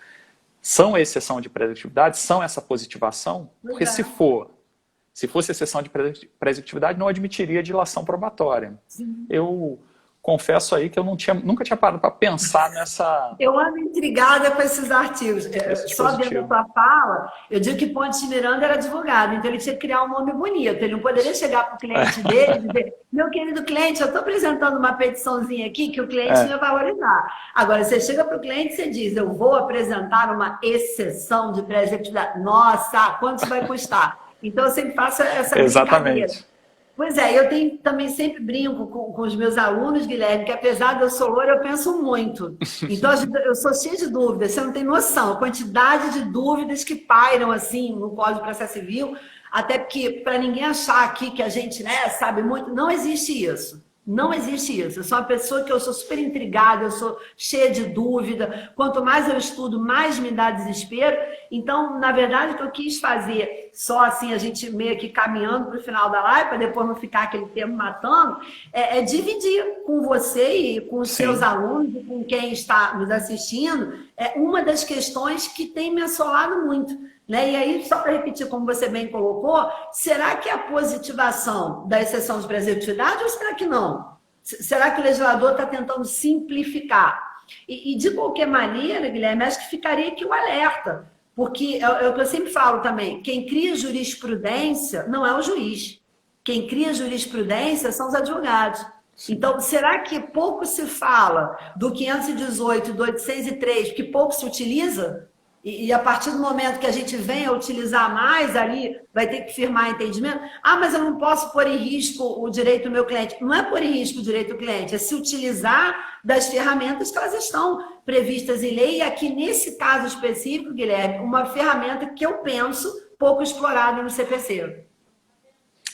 são a exceção de pré-executividade, são essa positivação? Porque se fosse exceção de pré-executividade, não admitiria dilação probatória. Sim. Eu confesso aí que eu nunca tinha parado para pensar nessa... Eu ando intrigada com esses artigos. Só dentro da tua fala, eu digo que Pontes de Miranda era advogado, então ele tinha que criar um nome bonito. Ele não poderia chegar para o cliente dele e dizer: meu querido cliente, eu estou apresentando uma petiçãozinha aqui que o cliente não ia valorizar. Agora, você chega para o cliente e você diz: eu vou apresentar uma exceção de pré-executividade. Nossa, quanto isso vai custar? Então, eu sempre faço essa brincadeira. Exatamente. Pois é, eu também sempre brinco com os meus alunos, Guilherme, que apesar de eu sou loura, eu penso muito. Então, eu sou cheia de dúvidas, você não tem noção, a quantidade de dúvidas que pairam assim no Código de Processo Civil, até porque, para ninguém achar aqui que a gente, né, sabe muito, não existe isso. Não existe isso. Eu sou uma pessoa que eu sou super intrigada, eu sou cheia de dúvida. Quanto mais eu estudo, mais me dá desespero. Então, na verdade, o que eu quis fazer, só assim, a gente meio que caminhando para o final da live, para depois não ficar aquele tempo matando, é dividir com você e com os seus alunos, e com quem está nos assistindo, uma das questões que tem me assolado muito. Né? E aí, só para repetir, como você bem colocou, será que é a positivação da exceção de pré-executividade ou será que não? Será que o legislador está tentando simplificar? E de qualquer maneira, Guilherme, acho que ficaria aqui o alerta, porque é o que eu sempre falo também, quem cria jurisprudência não é o juiz, quem cria jurisprudência são os advogados. Então, será que pouco se fala do 518 e do 803, que pouco se utiliza? E a partir do momento que a gente venha a utilizar mais, ali vai ter que firmar entendimento. Ah, mas eu não posso pôr em risco o direito do meu cliente. Não é pôr em risco o direito do cliente, é se utilizar das ferramentas que elas estão previstas em lei. E aqui, nesse caso específico, Guilherme, uma ferramenta que eu penso pouco explorada no CPC.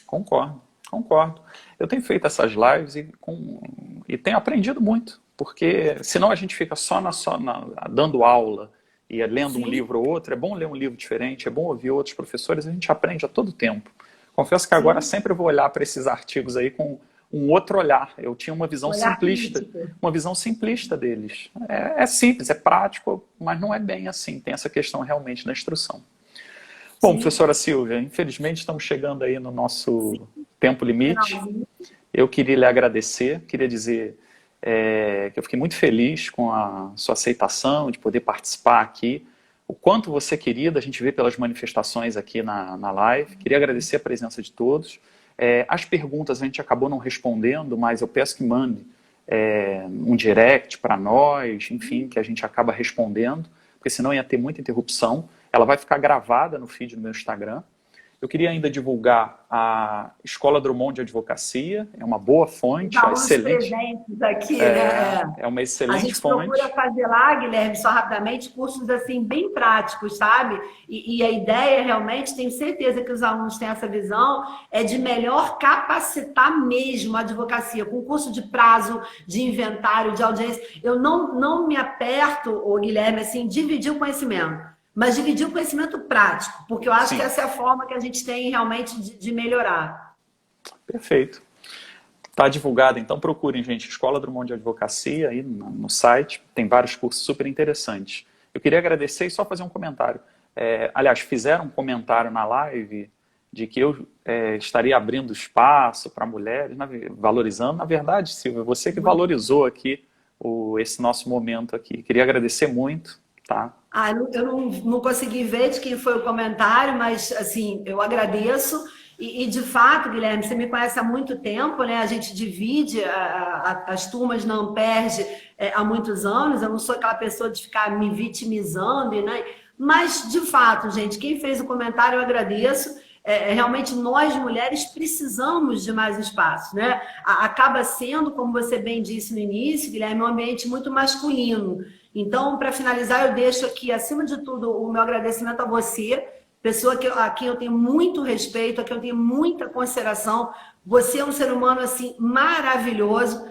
Concordo. Eu tenho feito essas lives e tenho aprendido muito, porque senão a gente fica só dando aula, e lendo um livro ou outro. É bom ler um livro diferente, é bom ouvir outros professores, a gente aprende a todo tempo. Confesso que agora sempre vou olhar para esses artigos aí com um outro olhar. Eu tinha uma visão simplista deles. É simples, é prático, mas não é bem assim. Tem essa questão realmente da instrução. Bom, professora Silvia, infelizmente estamos chegando aí no nosso tempo limite. Eu queria lhe agradecer, queria dizer... que eu fiquei muito feliz com a sua aceitação de poder participar aqui. O quanto você é querida, a gente vê pelas manifestações aqui na live. Queria agradecer a presença de todos. As perguntas a gente acabou não respondendo, mas eu peço que mande um direct para nós, enfim, que a gente acaba respondendo, porque senão ia ter muita interrupção. Ela vai ficar gravada no feed do meu Instagram. Eu queria ainda divulgar a Escola Drummond de Advocacia, é uma boa fonte, é excelente. Presentes aqui, né? É uma excelente fonte. A gente procura fazer lá, Guilherme, só rapidamente, cursos assim bem práticos, sabe? E a ideia realmente, tenho certeza que os alunos têm essa visão, é de melhor capacitar mesmo a advocacia, com curso de prazo, de inventário, de audiência. Eu não me aperto, Guilherme, assim, dividir o conhecimento. Mas dividir o conhecimento prático, porque eu acho que essa é a forma que a gente tem realmente de melhorar. Perfeito. Está divulgado, então procurem, gente, Escola Drummond de Advocacia aí no site, tem vários cursos super interessantes. Eu queria agradecer e só fazer um comentário. Aliás, fizeram um comentário na live de que eu estaria abrindo espaço para mulheres, valorizando. Na verdade, Silvia, você que valorizou aqui esse nosso momento aqui. Queria agradecer muito. Tá. Eu não consegui ver de quem foi o comentário, mas assim, eu agradeço. E de fato, Guilherme, você me conhece há muito tempo, né? A gente divide as turmas na Amperge há muitos anos. Eu não sou aquela pessoa de ficar me vitimizando, né? Mas, de fato, gente, quem fez o comentário eu agradeço. Realmente nós mulheres precisamos de mais espaço, né? Acaba sendo, como você bem disse no início, Guilherme, um ambiente muito masculino. Então, para finalizar, eu deixo aqui, acima de tudo, o meu agradecimento a você, pessoa a quem eu tenho muito respeito, a quem eu tenho muita consideração. Você é um ser humano assim maravilhoso,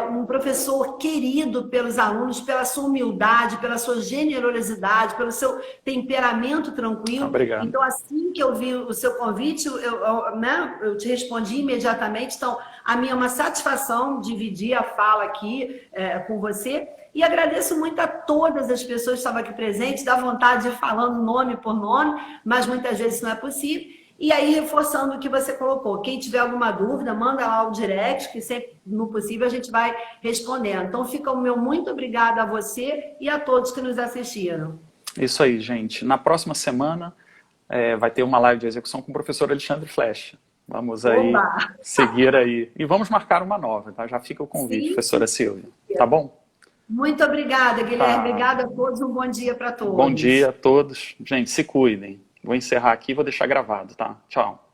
um professor querido pelos alunos, pela sua humildade, pela sua generosidade, pelo seu temperamento tranquilo. Obrigado. Então, assim que eu vi o seu convite, eu te respondi imediatamente. Então, a minha é uma satisfação dividir a fala aqui com você. E agradeço muito a todas as pessoas que estavam aqui presentes, dá vontade de ir falando nome por nome, mas muitas vezes não é possível. E aí, reforçando o que você colocou, quem tiver alguma dúvida, manda lá o direct, que sempre, no possível, a gente vai respondendo. Então, fica o meu muito obrigada a você e a todos que nos assistiram. Isso aí, gente. Na próxima semana vai ter uma live de execução com o professor Alexandre Flecha. Vamos aí Oba! seguir aí. E vamos marcar uma nova, tá? Já fica o convite, Sim. professora Silvia. Tá bom? Muito obrigada, Guilherme. Tá. Obrigada a todos. Um bom dia para todos. Bom dia a todos. Gente, se cuidem. Vou encerrar aqui e vou deixar gravado, tá? Tchau.